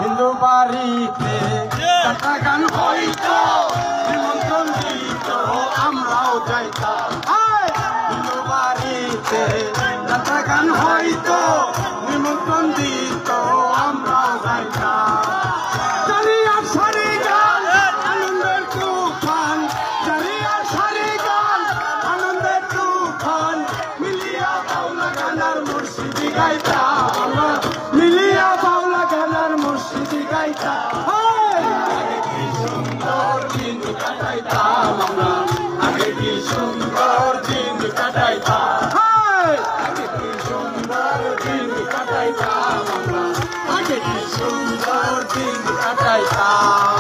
হিন্দু বাড়িতে একটা গান হইতো নিমন্ত্রণ দিত আমরাও যাইতাম হিন্দু বাড়িতে একটা গান হইতো নিমন্ত্রণ দিত আমরাও যাইতাম চালিয়ার সারি গান আনন্দের তুফান চালিয়ার সারি গান আনন্দের তুফান মিলিয়া বাউলা গানার মুর্শিদি গাইতাম মিলিয়া বাউলা গানার মুর্শিদি গাইতাম আগে কি সুন্দর দিন কাটাইতাম আমরা আগে কি সুন্দর দিন কাটাইতাম আগে কি সুন্দর দিন কাটাইতাম আমরা আগে কি সুন্দর দিন কাটাইতাম